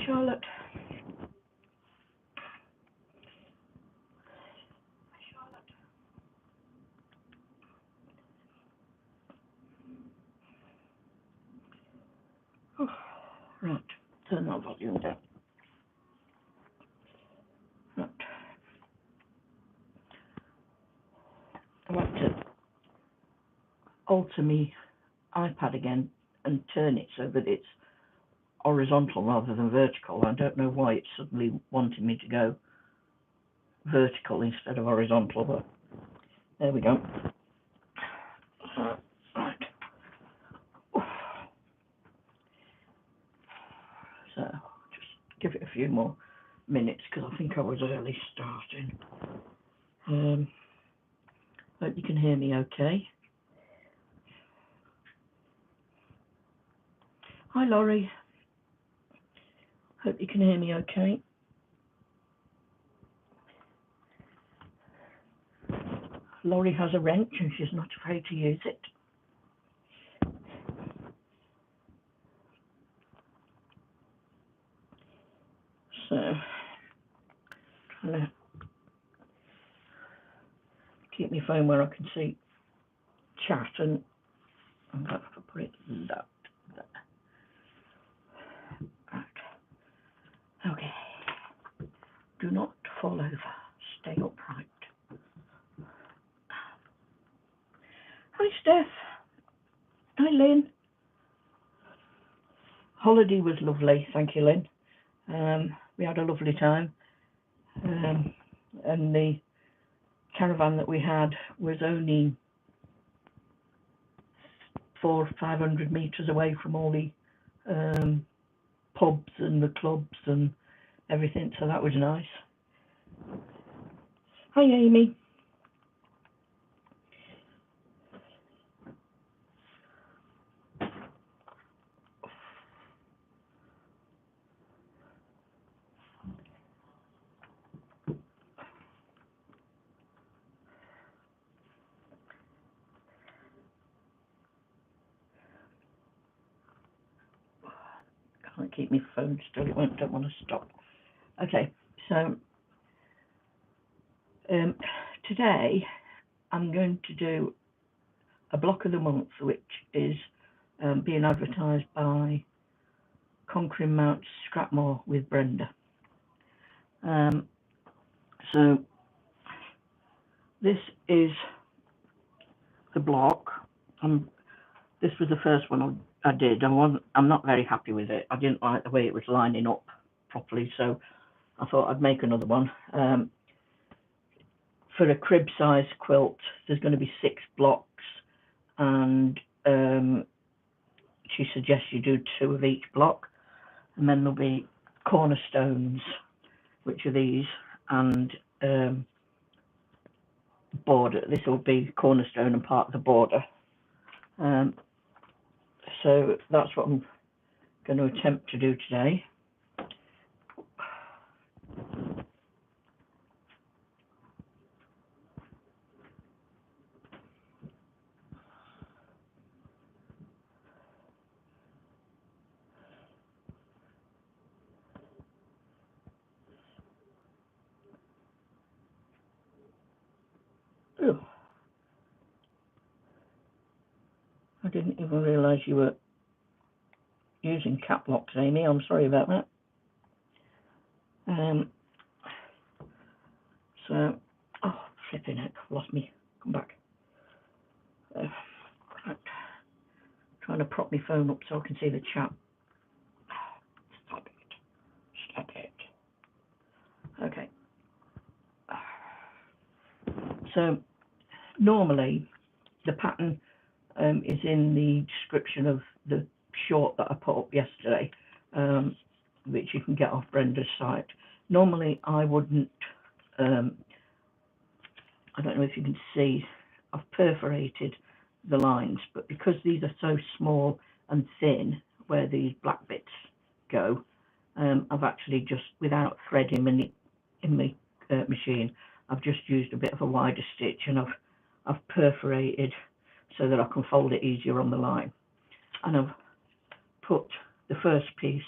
Charlotte. Oh, right, turn that volume down. Right. I want to alter my iPad again and turn it so that it's horizontal rather than vertical. I don't know why it's suddenly wanting me to go vertical instead of horizontal, but there we go. Right. So just give it a few more minutes because I think I was early starting. Hope you can hear me okay. Hi Laurie. Hope you can hear me okay. Laurie has a wrench and she's not afraid to use it. So, trying to keep my phone where I can see chat, and I'm going to have to put it there. Right. Okay. Do not fall over. Stay upright. Hi, Steph. Hi, Lynn. Holiday was lovely. Thank you, Lynn. We had a lovely time. And the caravan that we had was only 400 or 500 meters away from all the pubs and the clubs and everything, so that was nice. Hi Amy. Can't keep my phone still, it don't want to stop. Okay, so today I'm going to do a block of the month, which is being advertised by Conquering Mount Scrapmore with Brenda. So this is the block. This was the first one I did. I'm not very happy with it. I didn't like the way it was lining up properly, so I thought I'd make another one. For a crib size quilt, there's going to be 6 blocks, and she suggests you do 2 of each block, and then there'll be cornerstones, which are these, and border. This will be cornerstone and part of the border. So that's what I'm going to attempt to do today. Ooh. I didn't even realise you were using cap locks, Amy. I'm sorry about that. So, oh, flipping heck, I've lost me. Come back. Right. Trying to prop my phone up so I can see the chat. Stop it. Stop it. Okay. So, normally, the pattern is in the description of the short that I put up yesterday, which you can get off Brenda's site. Normally I wouldn't, I don't know if you can see, I've perforated the lines, but because these are so small and thin where these black bits go, I've actually just, without threading in my machine, I've just used a bit of a wider stitch, and I've perforated so that I can fold it easier on the line. And I've put the first piece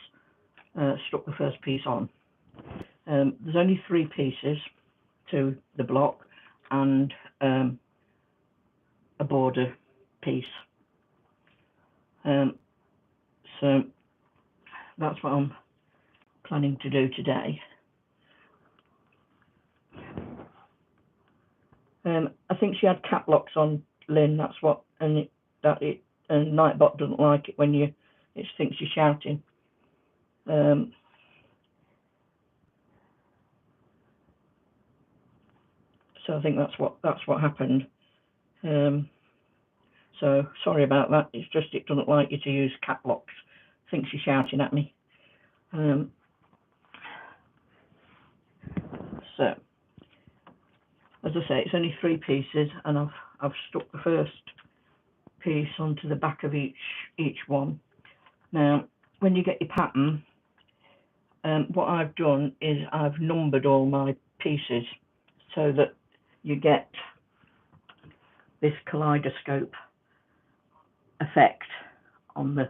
stuck the first piece on. There's only 3 pieces to the block and a border piece. So that's what I'm planning to do today. I think she had cap locks on, Lynn. That's what, and Nightbot doesn't like it when it thinks you're shouting. So I think that's what happened. So sorry about that. It's just it doesn't like you to use cap locks. Thinks you're shouting at me. So as I say, it's only 3 pieces, and I've stuck the first piece onto the back of each one. Now, when you get your pattern, what I've done is I've numbered all my pieces so that you get this kaleidoscope effect on the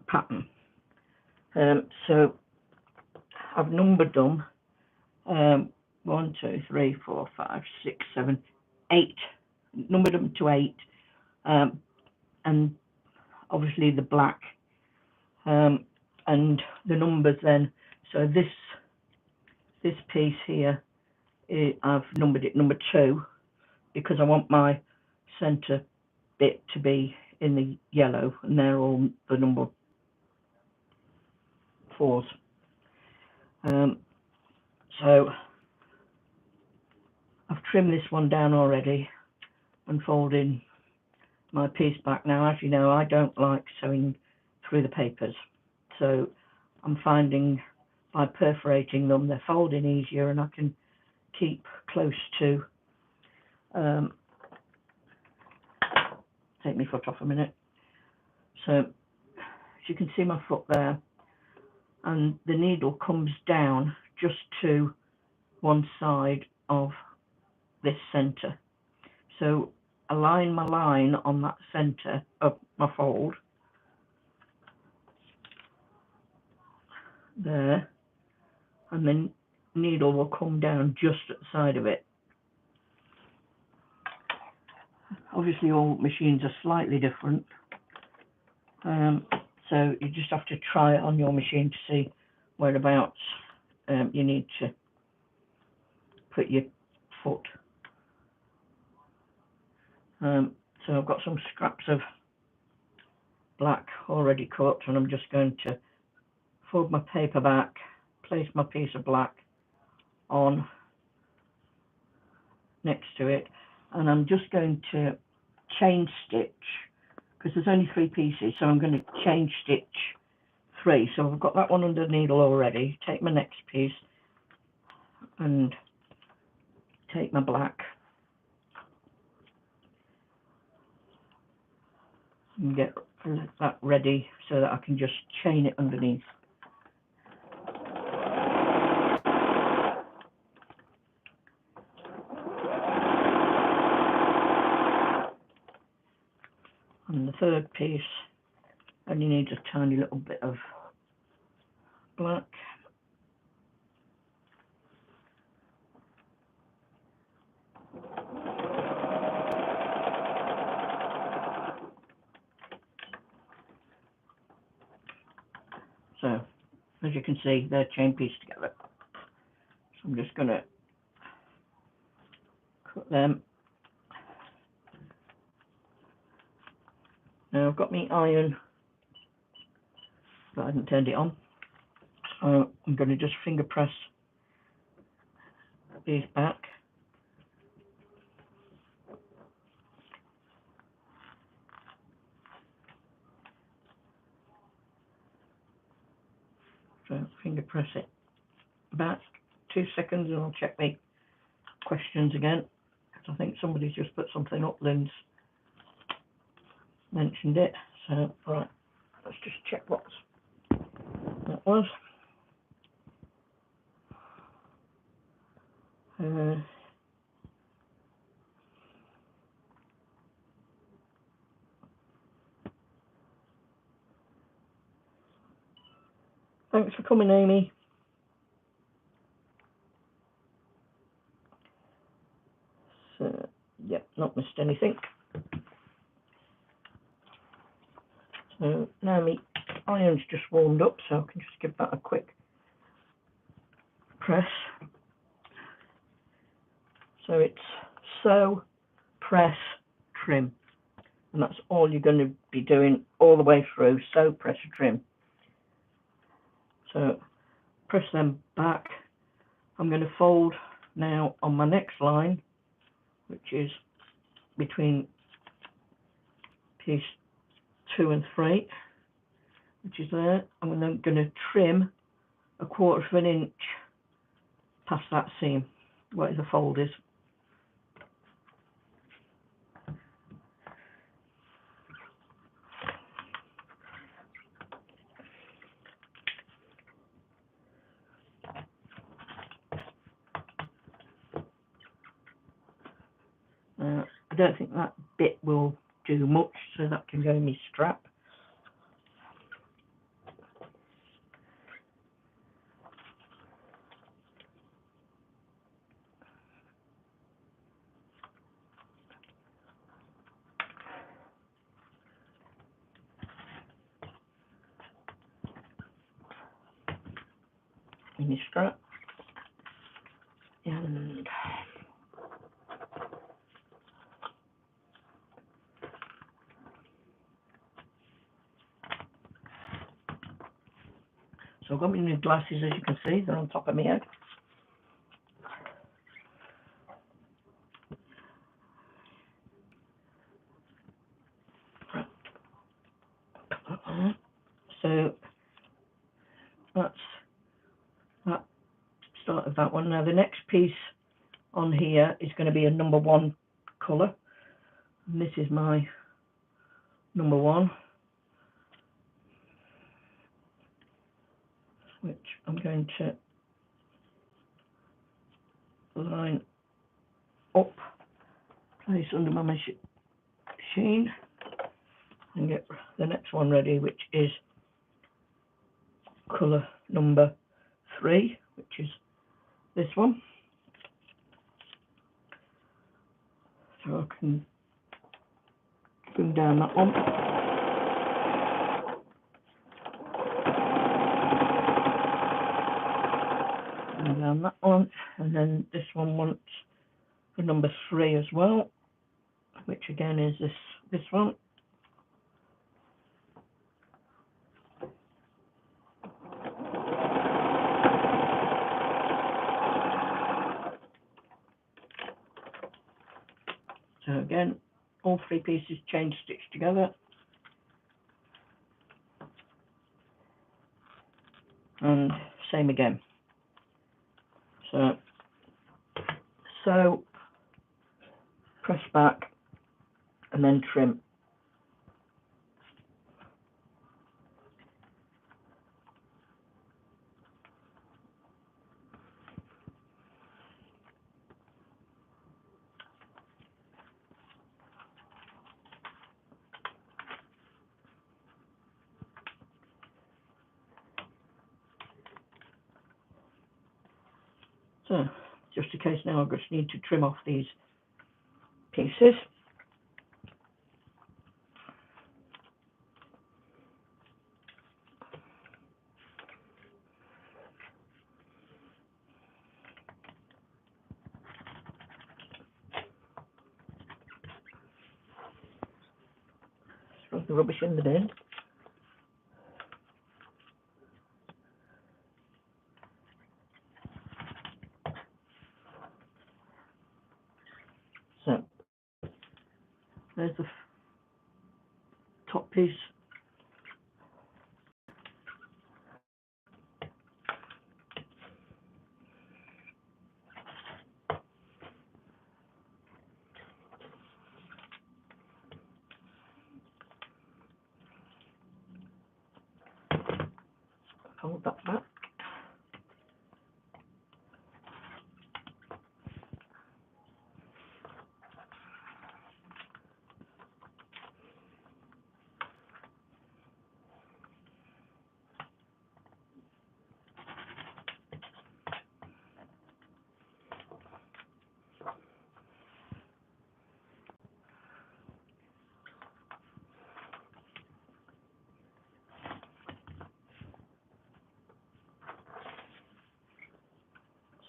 pattern. So I've numbered them 1, 2, 3, 4, 5, 6, 7, 8. Numbered them to 8, and obviously the black, and the numbers then. So this piece here, I've numbered it number 2 because I want my centre bit to be in the yellow, and they're all the number 4s. So I've trimmed this one down already and folding my piece back. Now, as you know, I don't like sewing through the papers, so I'm finding by perforating them, they're folding easier, and I can keep close to. Take my foot off a minute. So as you can see my foot there, and the needle comes down just to one side of this centre. So align my line on that centre of my fold there, and the needle will come down just at the side of it. Obviously all machines are slightly different, so you just have to try it on your machine to see whereabouts you need to put your foot. So I've got some scraps of black already cut, and I'm just going to fold my paper back, place my piece of black on next to it, and I'm just going to chain stitch, because there's only 3 pieces, so I'm going to chain stitch 3. So I've got that one under the needle already. Take my next piece and take my black and get that ready so that I can just chain it underneath. And the third piece only needs a tiny little bit of black. So, as you can see, they're chain pieced together. So I'm just going to cut them. Now I've got my iron, but I haven't turned it on. So I'm going to just finger press these back. So finger press it back 2 seconds, and I'll check my questions again, because I think somebody's just put something up. Lynn's mentioned it. So right, let's just check what that was. Thanks for coming, Amy. So, yeah, not missed anything. So now my iron's just warmed up, so I can just give that a quick press. So it's sew, press, trim. And that's all you're going to be doing all the way through, sew, press, trim. So press them back. I'm going to fold now on my next line, which is between piece 2 and 3, which is there. I'm then going to trim 1/4 of an inch past that seam where the fold is. I don't think that bit will do much, so that can go in my strap. In your strap. And so I've got my new glasses, as you can see, they're on top of my head. So that's that start of that one. Now the next piece on here is going to be a number 1 colour, and this is my number 1, which I'm going to line up, place under my machine, and get the next one ready, which is colour number 3, which is this one. So I can bring down that one. Bring down that one, and then this one wants for number 3 as well, which again is this one. So again, all 3 pieces chain stitched together, and same again. So press back and then trim. So just in case now, I just need to trim off these pieces. Throw the rubbish in the bin. So there's the top piece. Hold that back.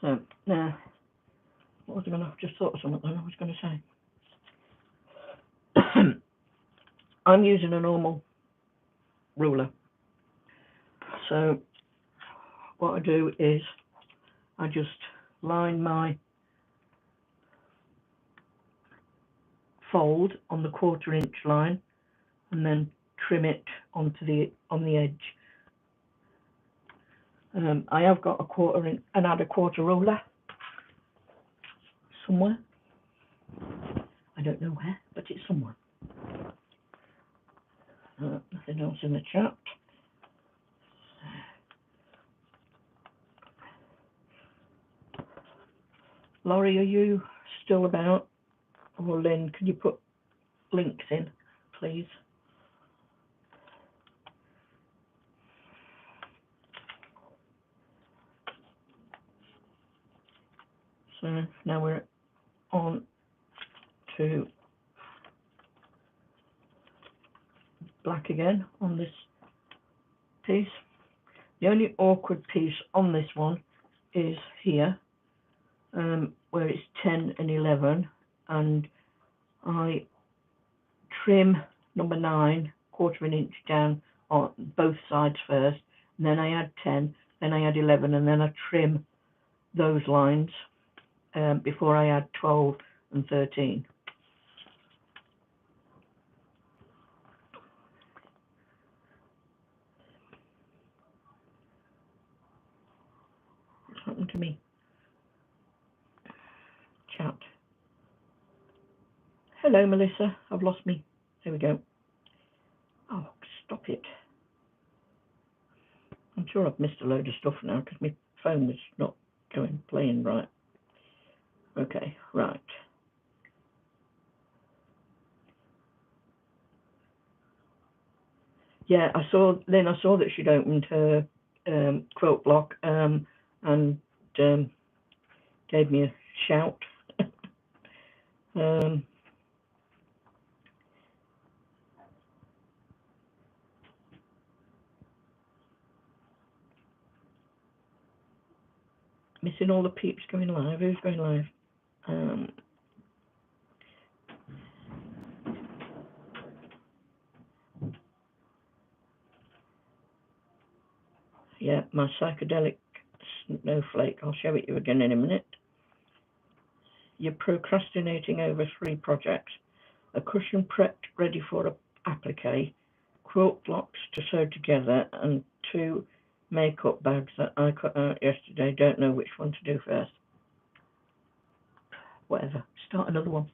So now, what was I going to? Just thought of something. I was going to say. I'm using a normal ruler. So what I do is I just line my fold on the 1/4 inch line and then trim it on the edge. I have got a 1/4 inch, and add a 1/4 ruler somewhere. I don't know where, but it's somewhere. Nothing else in the chat. Laurie, are you still about? Or Lynn, can you put links in, please? So now we're on to black again on this piece. The only awkward piece on this one is here, where it's 10 and 11, and I trim number 9 1/4 inch down on both sides first, and then I add 10, then I add 11, and then I trim those lines before I add 12 and 13. What's happened to me? Chat. Hello, Melissa. I've lost me. There we go. Oh, stop it. I'm sure I've missed a load of stuff now because my phone was not playing right. Okay, right. Yeah, I saw that she'd opened her quilt block and gave me a shout. Missing all the peeps going live. Who's going live? Yeah, my psychedelic snowflake. I'll show it you again in a minute. You're procrastinating over 3 projects. A cushion prepped ready for applique, quilt blocks to sew together, and 2 makeup bags that I cut out yesterday. Don't know which one to do first. Whatever. Start another one.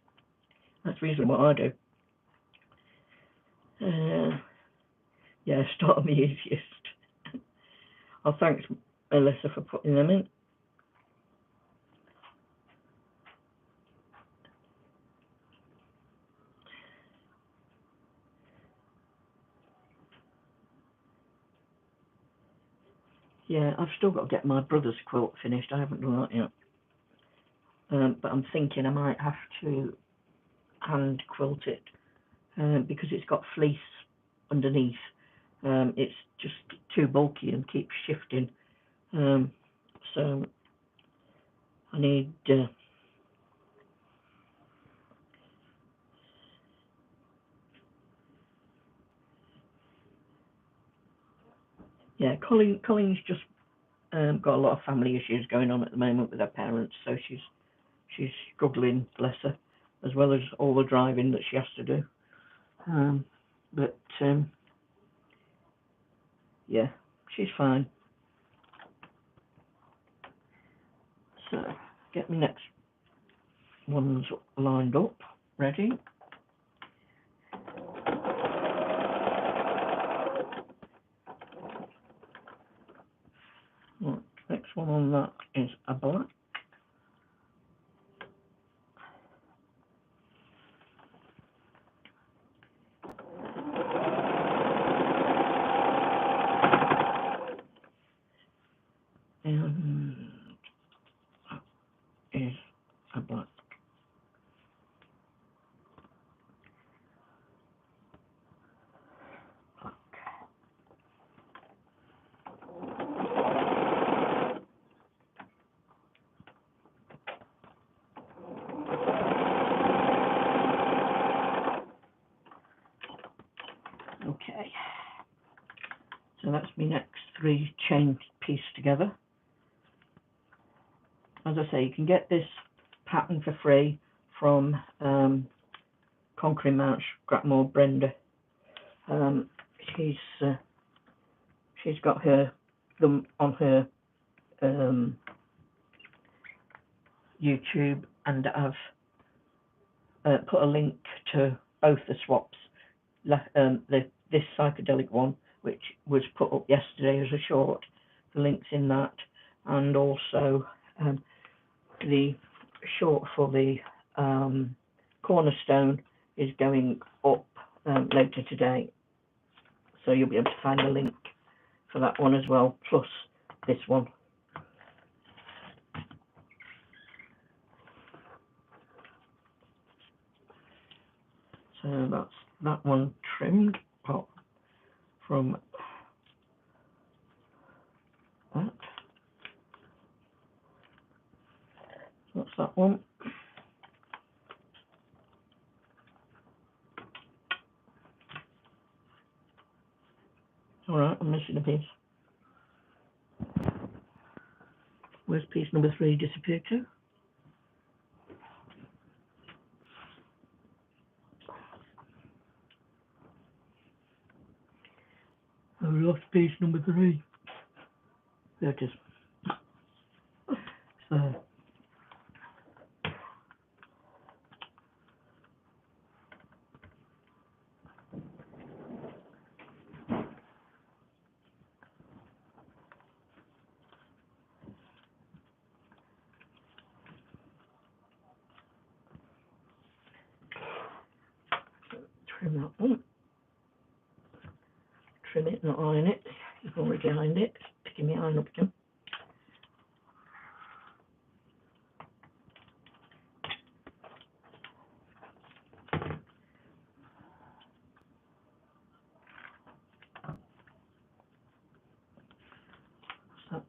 That's usually what I do. Yeah, start on the easiest. Oh, thanks, Melissa, for putting them in. Yeah, I've still got to get my brother's quilt finished. I haven't done that yet. But I'm thinking I might have to hand quilt it because it's got fleece underneath. It's just too bulky and keeps shifting. So I need yeah, Colleen's just got a lot of family issues going on at the moment with her parents, so she's struggling, bless her, as well as all the driving that she has to do. But yeah, she's fine. So get my next ones lined up, ready. Right, next one on that is a black. And that is a black. Okay, so that's my next 3 chain piece together. As I say, you can get this pattern for free from Concrete Mount Gratmore Brenda. She's got them on her YouTube, and I've put a link to both the swaps. This psychedelic one, which was put up yesterday as a short, the links in that, and also the short for the cornerstone is going up later today, so you'll be able to find the link for that one as well, plus this one. So that's that one trimmed apart from that. That's that one. Alright, I'm missing a piece. Where's piece number 3 disappeared to? I lost piece number 3. There it is. So trim that one. Trim it, not iron it. You've already ironed it. Picking my iron up again. That's that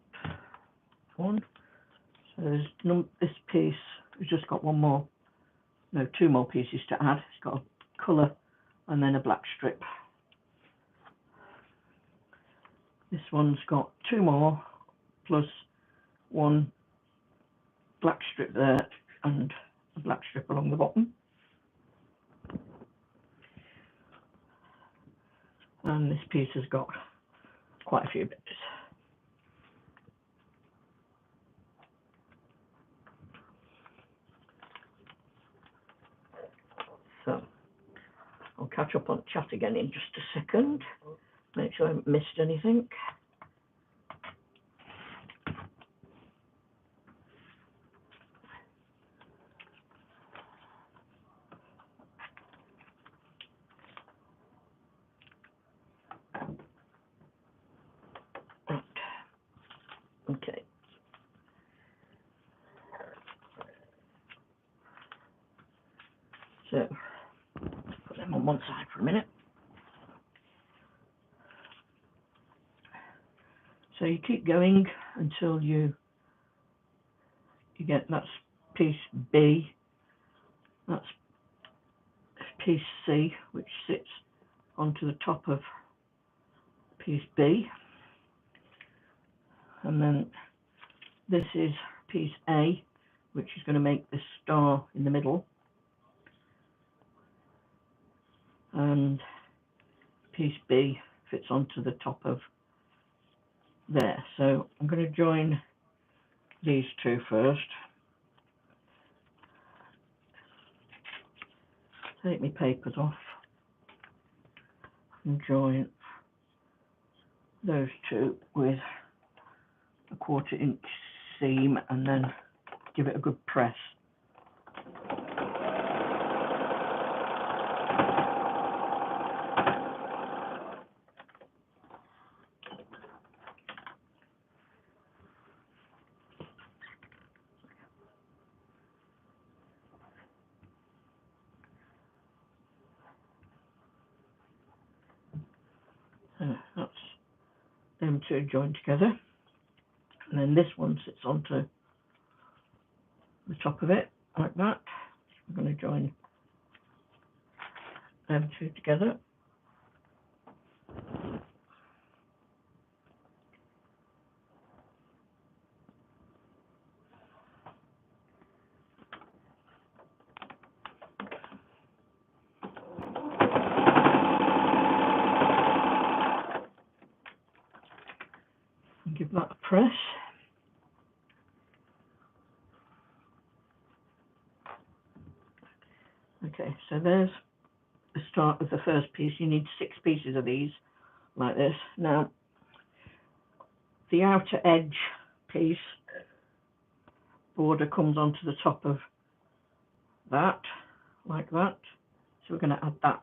one. So there's this piece. We've just got 2 more pieces to add. It's got a colour and then a black strip. This one's got 2 more plus 1 black strip there and a black strip along the bottom. And this piece has got quite a few bits. So I'll catch up on chat again in just a second. Make sure I haven't missed anything. Right. Okay. So put them on one side for a minute. So you keep going until you get that's piece B, that's piece C, which sits onto the top of piece B, and then this is piece A, which is going to make this star in the middle, and piece B fits onto the top of there. So I'm going to join these 2 first. Take my papers off and join those 2 with a 1/4 inch seam, and then give it a good press. That's them 2 joined together, and then this one sits onto the top of it like that. I'm going to join them 2 together. that a press. Okay, so there's the start of the first piece. You need 6 pieces of these, like this. Now, the outer edge piece border comes onto the top of that, like that. So we're going to add that.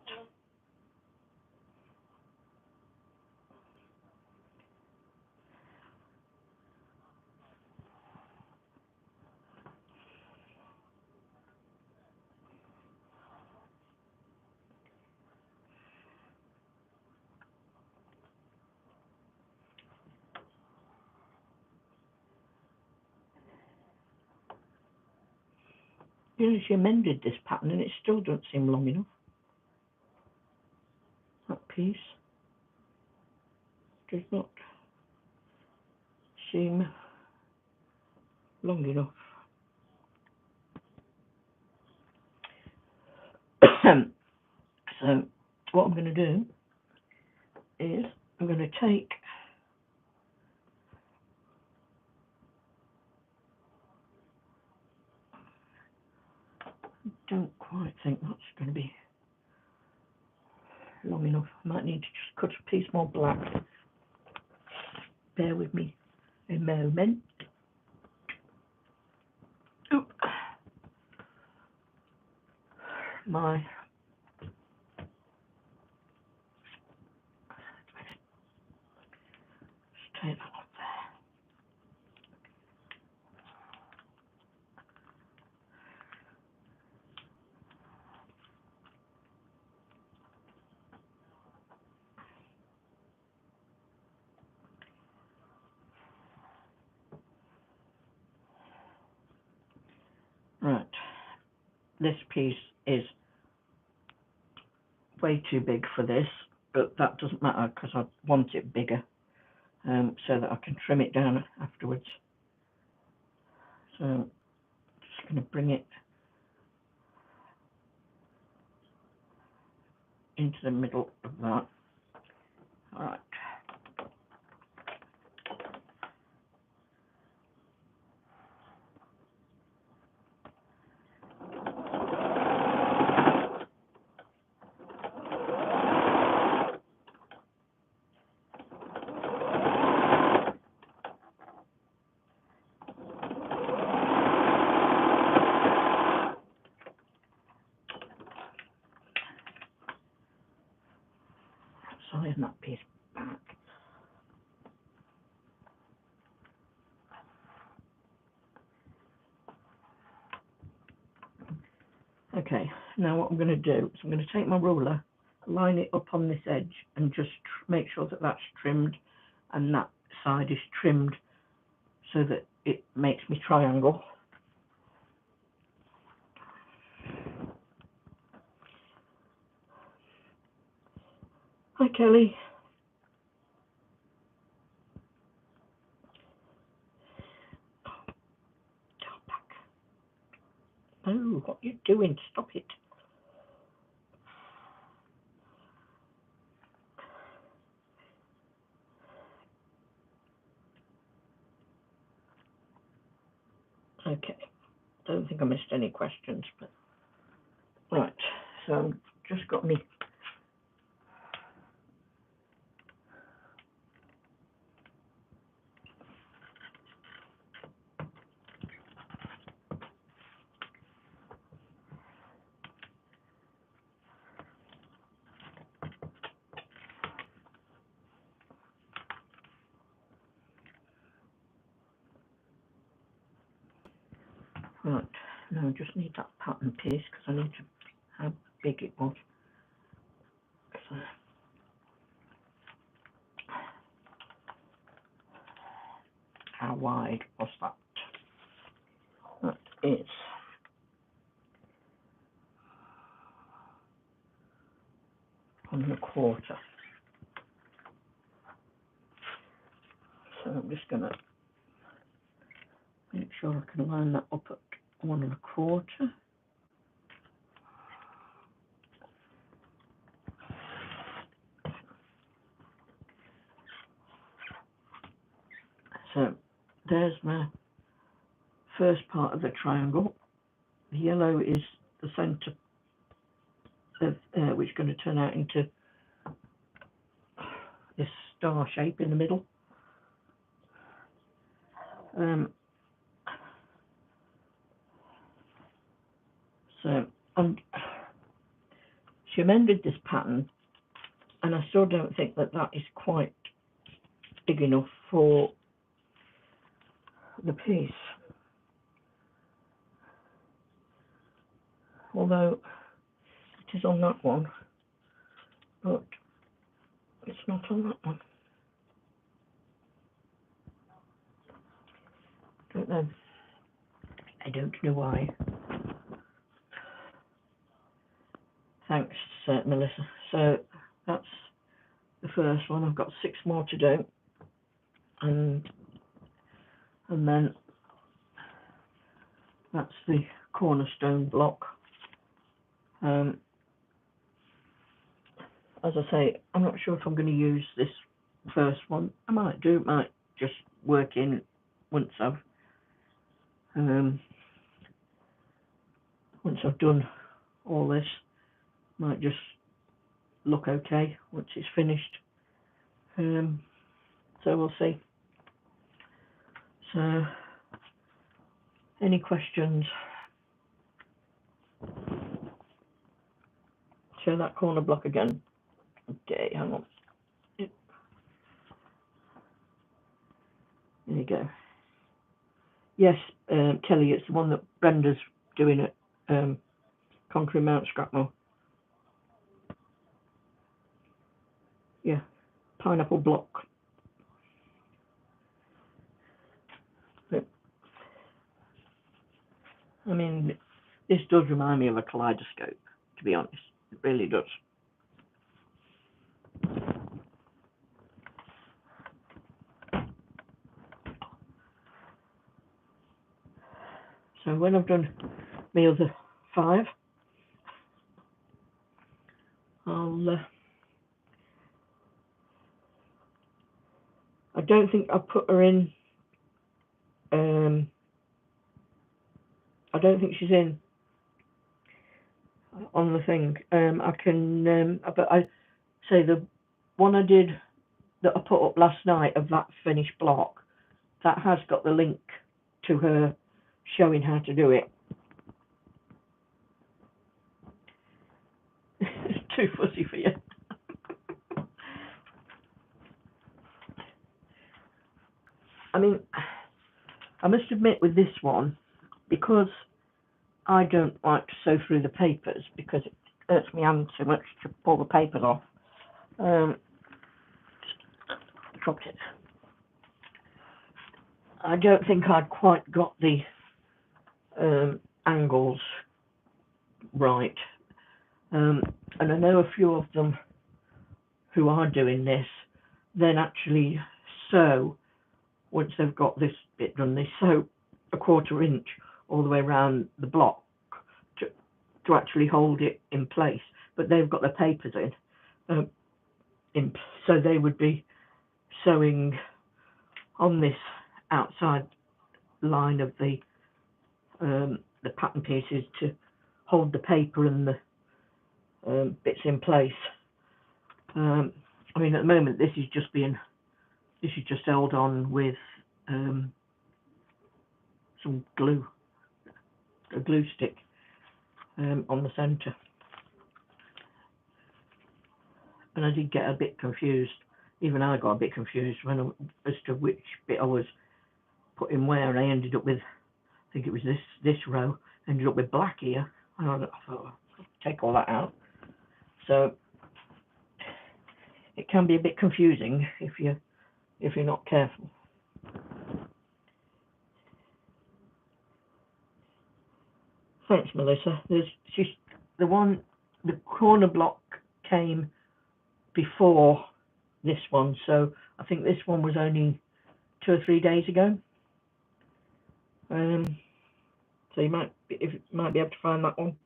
You know, she amended this pattern and it still doesn't seem long enough. That piece does not seem long enough. So what I'm going to do is I'm going to take don't quite think that's going to be long enough. I might need to just cut a piece more black. Bear with me a moment. Oop. My let's take that up there. Right. This piece is way too big for this, but that doesn't matter because I want it bigger, so that I can trim it down afterwards. So I'm just going to bring it into the middle of that. All right. Iron that piece back. Okay, now what I'm going to do is I'm going to take my ruler, line it up on this edge, and just make sure that that's trimmed and that side is trimmed so that it makes me triangle. Hi, Kelly. Oh, what are you doing? Stop it. Okay, don't think I missed any questions, but right, so I've just got me right, now I just need that pattern piece because I need to how big it was. So, how wide was that? That is 1.25. So I'm just going to make sure I can line that up at 1.25. So there's my first part of the triangle. The yellow is the centre of which is going to turn out into this star shape in the middle. So she amended this pattern, and I still don't think that is quite big enough for the piece. Although it is on that one, but it's not on that one. Don't know. I don't know why. Thanks, Melissa. So that's the first one. I've got 6 more to do, and then that's the cornerstone block. As I say, I'm not sure if I'm going to use this first one. I might do. It might just work in once I've done all this. Might just look okay once it's finished. So we'll see. So, any questions? Show that corner block again. Okay, hang on. There you go. Yes, Kelly, it's the one that Brenda's doing at Concrete Mount Scrapmore. Yeah, pineapple block. But, I mean, this does remind me of a kaleidoscope, to be honest. It really does. So when I've done my other 5, I don't think I'll put her in. I don't think she's in on the thing. I can, but I say the one I did that I put up last night of that finished block, that has got the link to her showing how to do it. It's too fussy for you. I mean, I must admit with this one, because I don't like to sew through the papers because it hurts my hand so much to pull the papers off. Dropped it. I don't think I'd quite got the angles right. And I know a few of them who are doing this, then actually sew, once they've got this bit done, they sew a 1/4 inch all the way around the block to actually hold it in place. But they've got their papers in, so they would be sewing on this outside line of the pattern pieces to hold the paper and the bits in place. I mean, at the moment, this is just held on with some glue, a glue stick on the centre. And I did get a bit confused. Even I got a bit confused as to which bit I was putting where, and I ended up with, I think it was this row, ended up with black here. And I thought, I'll take all that out. So it can be a bit confusing if you're not careful. Thanks, Melissa. The corner block came before this one, so I think this one was only 2 or 3 days ago. So you might be able to find that one.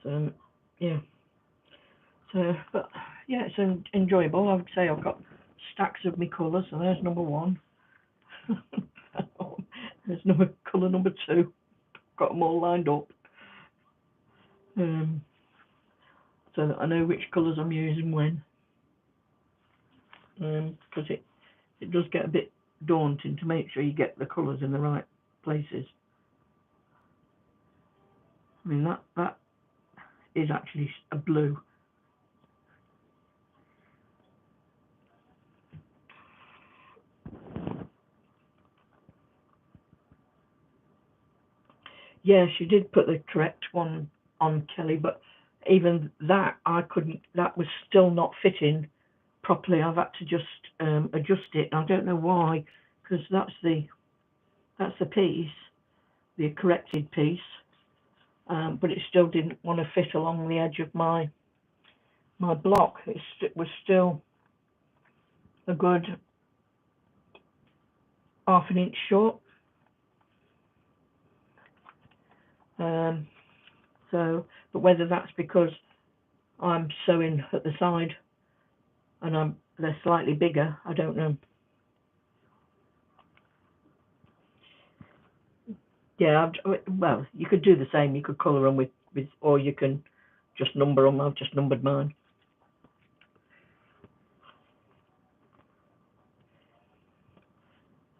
So yeah. So, but yeah, it's enjoyable. I would say I've got stacks of my colours, so there's number one. There's colour number two. Got them all lined up, so that I know which colours I'm using when. Because it does get a bit daunting to make sure you get the colours in the right places. I mean that is actually a blue. Yeah, she did put the correct one on, Kelly, but even that I couldn't. That was still not fitting properly. I've had to just adjust it. I don't know why, because that's the piece, the corrected piece, but it still didn't want to fit along the edge of my block. It was still a good half an inch short. So, but whether that's because I'm sewing at the side and they're slightly bigger, I don't know. Yeah, well, you could do the same. You could colour them with, or you can just number them. I've just numbered mine.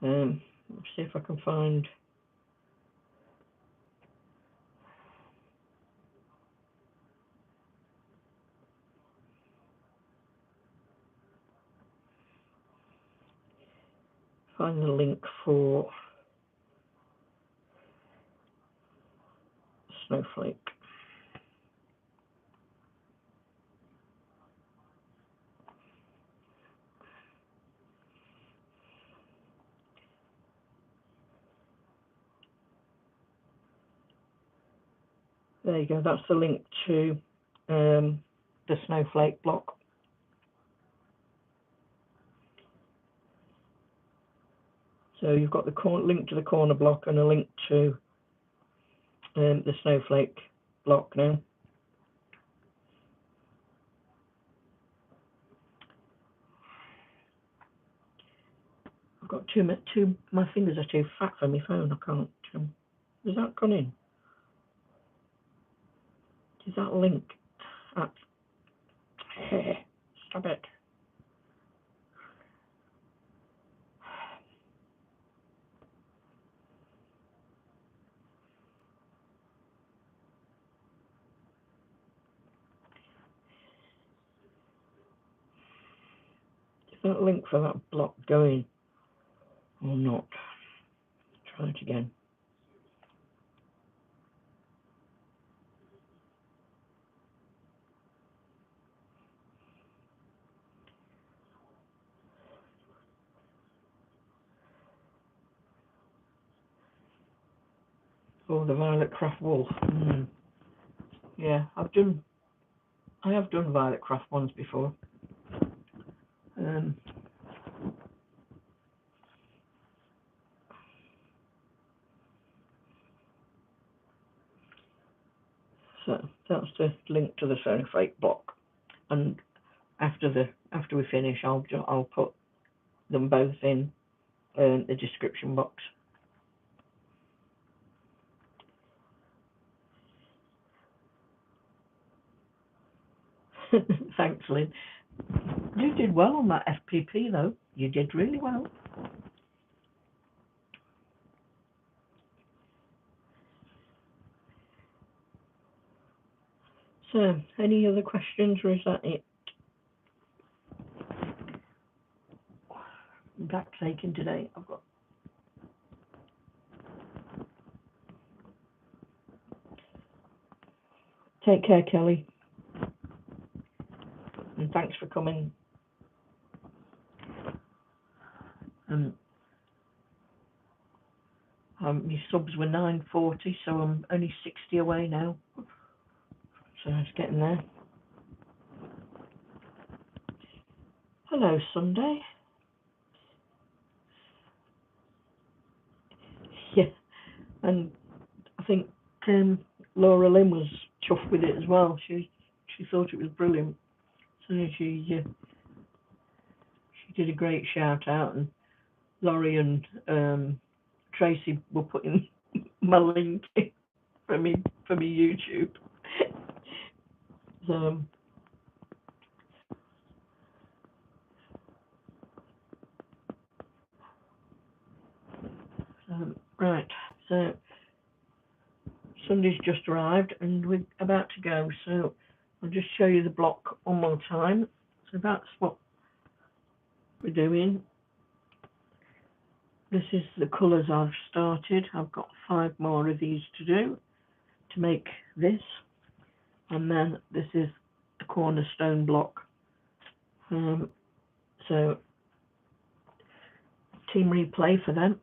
Let's see if I can find. Find the link for Snowflake. There you go. That's the link to the Snowflake block. So you've got the link to the corner block and a link to the Snowflake block now. I've got my fingers are too fat for my phone. I can't. Has that gone in? Is that link? Stop it. Is that link for that block going or not? Try it again. Oh, the violet craft wool. Yeah, I have done violet craft ones before. So that's the link to the Snowflake block, and after we finish, I'll put them both in the description box. Thanks, Lynn. You did well on that FPP though. You did really well. So, any other questions, or is that it? Back's aching today. I've got. Take care, Kelly, and thanks for coming. My subs were 940, so I'm only 60 away now. So it's getting there. Hello, Sunday. Yeah, and I think Laura Lynn was chuffed with it as well. She thought it was brilliant. So she did a great shout out, and Laurie and Tracy were putting my link in for me YouTube. So right, so Sunday's just arrived and we're about to go, so I'll just show you the block one more time. So that's what we're doing. This is the colours I've started. I've got 5 more of these to do to make this, and then this is the cornerstone block. So team replay for them.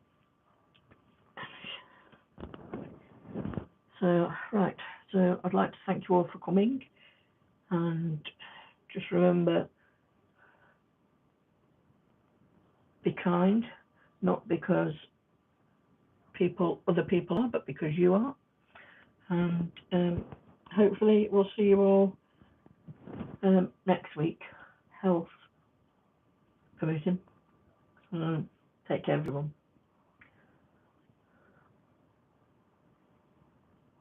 So right, so I'd like to thank you all for coming, and just remember, be kind, not because other people are, but because you are. And hopefully we'll see you all next week, health permitting. Take care, everyone.